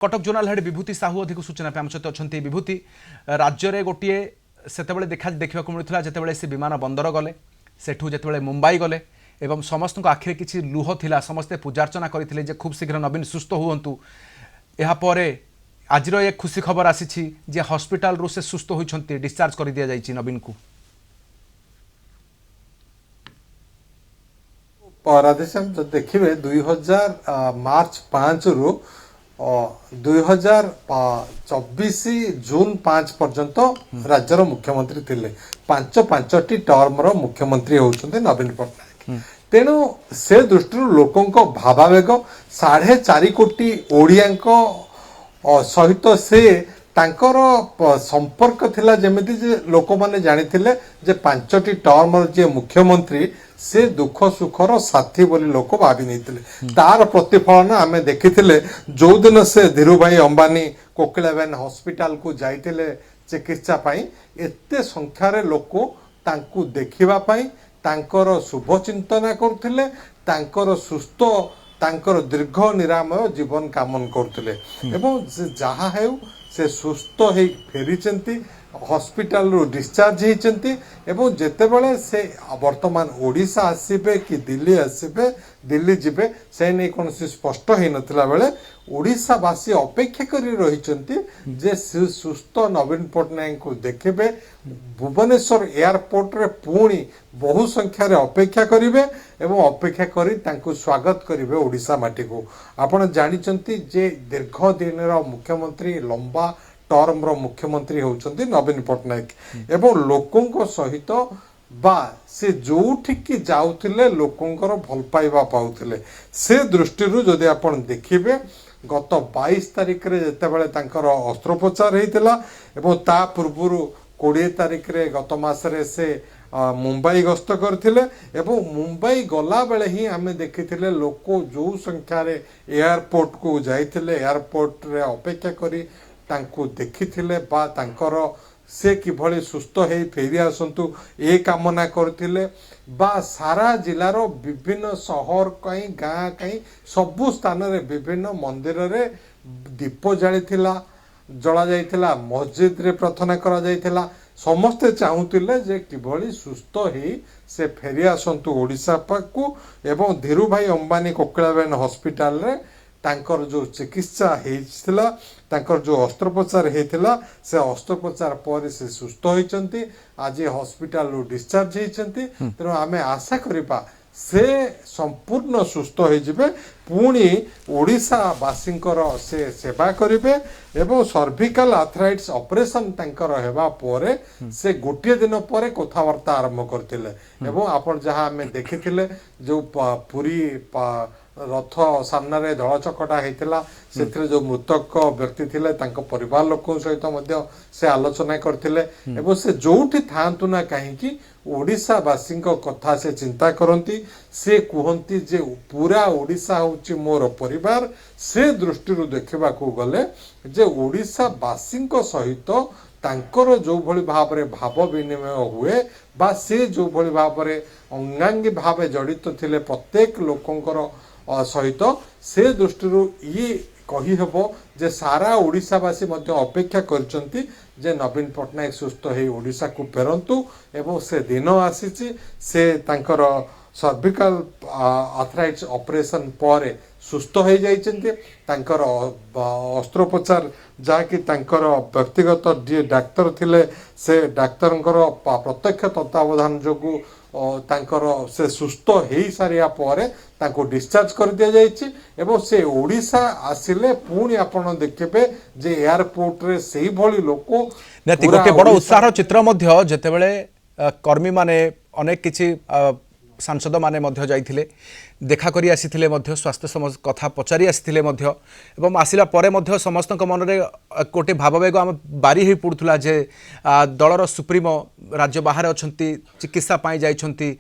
Cuttack zonal head विभूति साहू अधिक सूचना आम सहित अच्छा विभूति राज्य में गोटे से देखा मिलता जिते से विमान बंदर गले सेठू जिते मुंबई गले एवं समस्त आखिरे किसी लुह थिला समस्ते पूजार्चना करते खूब शीघ्र नवीन सुस्थ हुंतु यापर आज एक खुशी खबर आसी हॉस्पिटल रू से सुस्थ होती डिस्चार्ज कर दि जाइए नवीन को। राधेश्याम देखिए 2000 मार्च 5 रु 2024 जून 5 पर्यंत राज्यर मुख्यमंत्री थिले पांचटी टर्म रो मुख्यमंत्री होउछन्ते नवीन पट्टनायक। तेणु से दृष्टि लोकों भावावेग 4.5 कोटी ओडियांको सहित से तांकर संपर्क थिला जेमिति जे लोक माने जानिथिले जे 5टी टर्म जे मुख्यमंत्री से दुख सुखर साथी बोली लोक भावी नहीं तार प्रतिफलन आम देखी जो दिन से धीरू भाई अंबानी कोकिलाबेन हॉस्पिटल को जाइतिले चिकित्सा पाई एते संख्यार लोक तांकु देखिबा पाई तांकर शुभ चिंतना करथिले तांकर सुस्थ तांकर दीर्घ निरामय जीवन कामन करथिले एवं जहा हेउ से सुस्थ हे फेरिचंती हॉस्पिटल रू डिस्चार्ज होती एवं जितेबले से वर्तमान ओडिशा आसबे कि दिल्ली आसबे दिल्ली जीवे से नहीं कौन स्पष्ट हो नथिला बेले ओडिशावासी अपेक्षा करी रहिचंती जे सुस्थ नवीन पट्टनायक को देखिबे भुवनेश्वर एयरपोर्ट रे पुणी बहु संख्यार अपेक्षा करिवे एवं अपेक्षा करी तांको स्वागत करिवे ओडिशा माटी को। आपण जानिचंती जे दीर्घ दिन मुख्यमंत्री लंबा टर्म रो मुख्यमंत्री होउचंती नवीन पट्टनायक एवं लोकों सहित बा से जोठिकी जाउथिले लोकोंकर भल पाइबा पाउथिले से दृष्टि जदि आपण देखिबे गत 22 तारिख रे जेतेबेले तांकर अस्त्रोपचार हेतिला एवं ता पूर्वरु 20 तारिख रे गत मासरे से मुंबई गस्त करथिले एवं मुंबई गला बेले ही आमे देखिथिले लोक जो संख्या रे एयरपोर्ट को जाइथिले एयरपोर्ट रे अपेक्षा करी तांको देखिथिले बा तांकर से किभଳି सुस्थ हे फेरी आसंतु ए कामना करथिले बा सारा जिलार विभिन्न शहर कहीं गाँ कहीं सबु स्थान रे विभिन्न मंदिर रे दीप जालिथिला जला जाइथिला मस्जिद रे प्रार्थना करा जाइथिला समस्ते चाहूतिले जे किभଳି सुस्थ हे से फेरी आसंतु ओडिशा को एवं धीरू भाई अंबानी कोकिलाबेन हॉस्पिटल रे तांकर जो चिकित्सा हेतिला तांकर जो अस्त्रोपचार हेतिला से अस्त्रोपचार पर से सुस्थ होइचंती आज हॉस्पिटल रो डिस्चार्ज हेइचंती। तेणु आमे आशा करिपा से संपूर्ण सुस्थ हो जिबे पुणी ओडिशा वासींकर से सेवा करिवे एवं सर्विकल आर्थराइटिस ऑपरेशन तांकर हेबा परे से गोटे दिन परे कथावार्ता आरंभ करथिले एवं आपण जहां हमें देखिथिले जो पूरी रथ सामने दल चकटा होता से जो मृतक व्यक्ति थिले तांको परिवार लोक सहित मध्य से आलोचना करथिले एवं से जोठी थांतु ना कहीं ओडिशावासी कथा से चिंता करती से कहती जे पूरा ओडिशा होची मोर परिवार से दृष्टि देखा गले जे ओडिशावासी सहित तांकर जो भली भाव रे भाव विनिमय हुए बा से जो भली भाव रे अंगांगी भाव जड़ित थिले प्रत्येक लोकंकर सहित से दृष्टि ये कही हेबो जे सारा ओडिशावासी मध्य अपेक्षा करचंती जे नवीन पट्टनायक सुस्थ हे ओडिशा को फेरंतु एवं से दिन आसीची से तांकर सर्विकल आर्थराइटिस ऑपरेशन पर सुस्थ हो जाइछन्ते तांकर अस्त्रोपचार जाकि तांकर व्यक्तिगत जे डाक्तर थिले से डाक्तरंकर प्रत्यक्ष तत्वावधान जोगु तांकर से सुस्थ हो सारिया पर तांको डिस्चार्ज कर दिया जाइछि एवं से ओडिशा आसिले पुणी आपण देखिबे जे एयरपोर्ट रे सेही भली लोक नेति गोटे बड़ उत्साह चित्र मध्य जेतेबेले कर्मी माने अनेक किछि सांसद माने मध्य जाइथिले देखा करी आसीथिले मध्य स्वास्थ्य कथा पचारि आसीथिले मध्य एवं आसिला परे मध्य समस्त मन रे गोटे भाववेग आम बारी हो पड़ुला जे दलर सुप्रीमो राज्य बाहर अछंती चिकित्सा पाई जाइछंती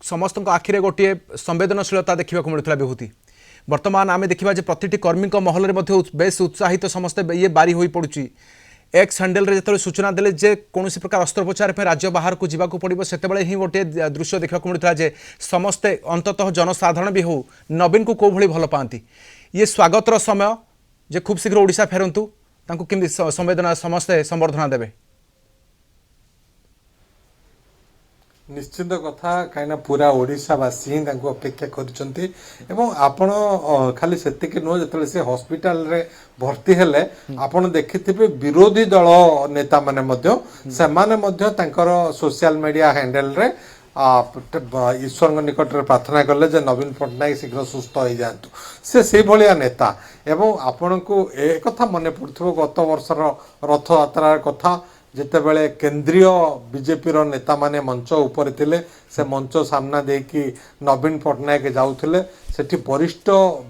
समस्त आखिरे गोटे संवेदनशीलता देखा मिलता विभूति वर्तमान आम देखा प्रतिटी कर्मी महल में बेस उत्साहित समस्ते ये बारी हो पड़ुची एक्स हैंडल रे जतले सूचना देले जे कौन प्रकार अस्त्रोपचार पे राज्य बाहर को जीवा पड़ो से ही गोटे दृश्य देखा मिलता जे समस्ते अंततः जनसाधारण भी हो नवीन को कौ भली भल पाती ये स्वागतर समय जे खूब शीघ्र ओडिशा फेरंतु तांको केमि संवेदना समस्ते संबर्धना देबे? निश्चित कथा कहीं पूरा ओडिशावासी ही तांको अपेक्षा करिसंती एवं आपण खाली सेतिके नो जतले से हॉस्पिटल रे भर्ती हेले आपण देखिथिबे विरोधी दल नेता माने मध्य सेमाने मध्य तांकर सोशल मीडिया हैंडल रे ईश्वर निकट में प्रार्थना कले जे नवीन पट्टनायक शीघ्र सुस्थ हो जातु से भाया नेता एवं आपण को एक कथा मन पड़ो गत वर्षर रथ यात्रा कथा जितेबले केंद्रीय बीजेपी रो नेता माने मंच ऊपर थिले से मंच सामना देकी नवीन पट्टनायक जाउथिले सेठी वरिष्ठ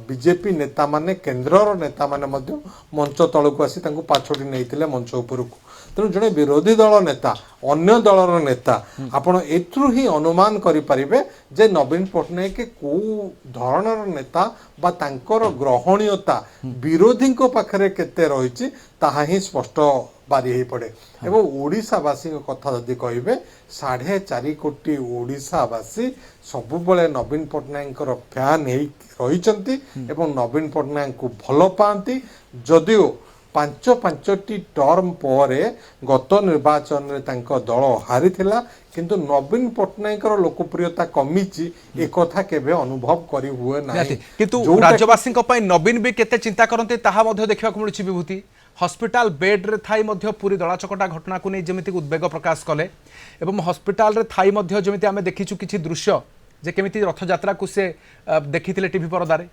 बीजेपी नेता माने केंद्र रो नेता माने मध्य मंच तळକୁ आसी तांको पाछोटी नैथिले मंच ऊपरକୁ तेणु जड़े विरोधी दल नेता अन्य दलर नेता आपण एथरू ही अनुमान करें जे नवीन पट्टनायक कौ धरणर नेता बा तांकर ग्रहणीयता विरोधी पाखरे केते रही ताहा ही स्पष्ट बारी हो पड़े एवं ओडिशावासी कथा जदि कहे 4.5 कोटी ओडिशावासी सबुबले नवीन पट्टनायक फैन रही एवं नवीन पट्टनायक को भल पाती जदिओ 5 टर्म पर गत निर्वाचन में दल हारी किंतु नवीन पट्टनायक लोकप्रियता कमी एक कथा केबे अनुभव करी हुए ना किंतु राज्यवासी नवीन भी केते चिंता करते ताहा मध्य देखा मिलूँ विभूति हॉस्पिटल बेड रे थाई मध्य पूरी दलाचकटा घटना को नहीं जमिति उद्वेग प्रकाश कले एवं हॉस्पिटल रे थाई मध्य जमिति आमे देखिछु किछि दृश्य जे केमिति रथयात्रा को से देखिथिले टीवी परदारे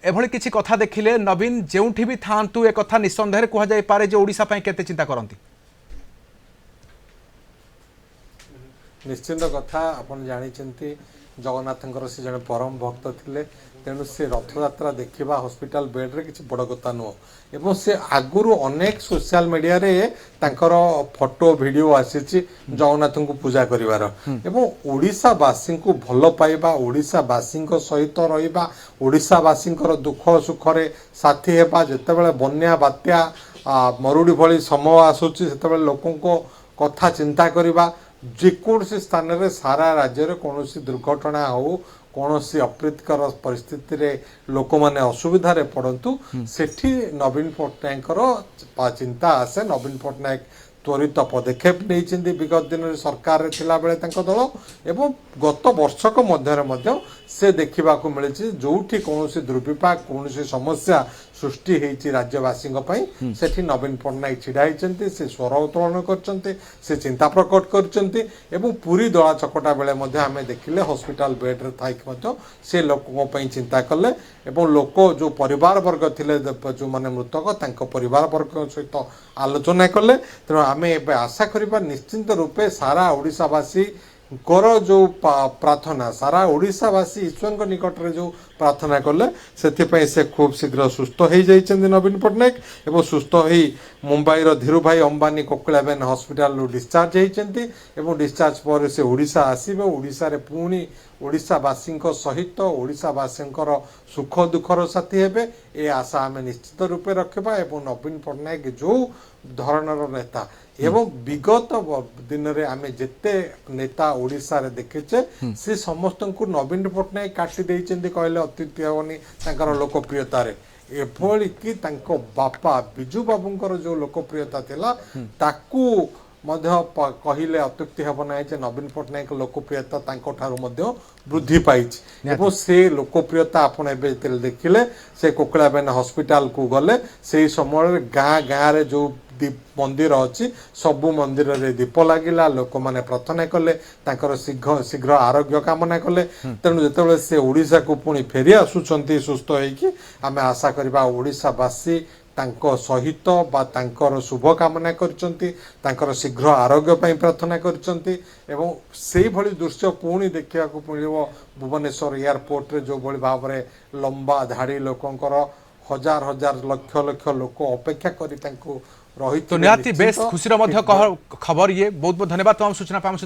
एभली किछि कथा देखिले नवीन जेउठी भी थांतु ए कथा निसंदेह कह जाय पारे जे ओडिशा पई केते चिंता करंती निश्चिंत कथा आपण जानी जगन्नाथ से जड़े परम भक्त थिले तेणु से रथयात्रा देखा हॉस्पिटल बेड रे किसी बड़ कथा नुह एवं से आगुरु अनेक सोशल मीडिया रे तांकर फोटो वीडियो आसी जगन्नाथ को पूजा करिवार एवं ओडिशावासी को भल पाइबा ओडिशावासी सहित रहिबा ओडिशावासी दुख सुख रे साथी हेबा जेतेबेले बन्या बात्या मरुड़ी भली समय आसुची सेतेबेले लोकों को कथा चिंता करिबा जेकोसी स्थान रे सारा राज्य रे कोनोसी दुर्घटना हो कौनसी अप्रीतिकर परिस्थिति रे लोक माने असुविधा रे पड़तु सेठी नवीन पट्टनायक चिंता आसे नवीन पट्टनायक त्वरित पदक्षेप नहीं विगत दिन सरकार रे थिला बेले तांको दल एवं गत वर्षक मध्य से देखा मिली जोठी कौन दुर्विपाक कौन समस्या सृष्टि होती राज्यवासी सेठी नवीन पट्टनायक छिड़ा होती से स्वर उत्तोलन कर चिंता प्रकट कर पूरी दला चकटा बेले आम देखिले हॉस्पिटल बेड रे थाइक से लोकों चिंता कले एवं लोक जो परिवार वर्ग थिले जो माने मृतक तांको परिवार वर्ग सहित आलोचना कले तेणु आम एवं आशा करिबा निश्चिंत रूपे सारा ओडिशावासी कर जो प्रार्थना सारा ओडिशावासी ईश्वर निकट में जो प्रार्थना कले से खूब शीघ्र सुस्थ हो जाइए नवीन पट्टनायक एवं सुस्थ हो मुंबई धीरू भाई अंबानी कोकिलाबेन हॉस्पिटल डिस्चार्ज होती डिस्चार्ज पर से ओडिशा आसीबे ओडिशा रे पुणी ओडिशावासी सहित ओडिशावासी सुख दुखर साथी हेबे ए आशा आम निश्चित रूपे रखा एवं नवीन पट्टनायक जो धरणर नेता एवं विगत दिन में आम जिते नेता ओडिशा रे देखेचे से समस्त को नवीन पट्टनायक काटी देइचंदी कहले अत्युक्ति हेबनी तांकर लोकप्रियता रे एभली कि तांको बापा बिजू बाबूंकर जो लोकप्रियता थिला ताकू कहले अत्युक्ति हेब ना जे नवीन पट्टनायक लोकप्रियता तांको ठारू मध्य वृद्धि पाइछि एवं से लोकप्रियता आपण एबे देखिले से कोकिलाबेन हॉस्पिटल को गले से समय गाँ गाँ रे जो मंदिर अच्छी सबु मंदिर रे दीप लगिला लोक माने प्रार्थना कले तांकर शीघ्र आरोग्य कामना कले तेणु जितेबाला से ओडिशा को पुणी फेरी आसुचंती सुस्थ होइकी आमे आशा करबा ओडिशावासी तांको सहित बा तांकर शुभ कामना करचंती तांकर शीघ्र आरोग्य पई प्रार्थना करचंती एवं सेही भली दृश्य पुणी देखिया को मिलिबो भुवनेश्वर एयरपोर्ट रे जो भली भाव रे लंबा धाड़ी लोकंकर हजार हजार लक्ष लक्ष लोक अपेक्षा करी तांको रही तो निहाती बेस खुशी खबर ये बहुत बहुत धन्यवाद तमाम सूचना पाम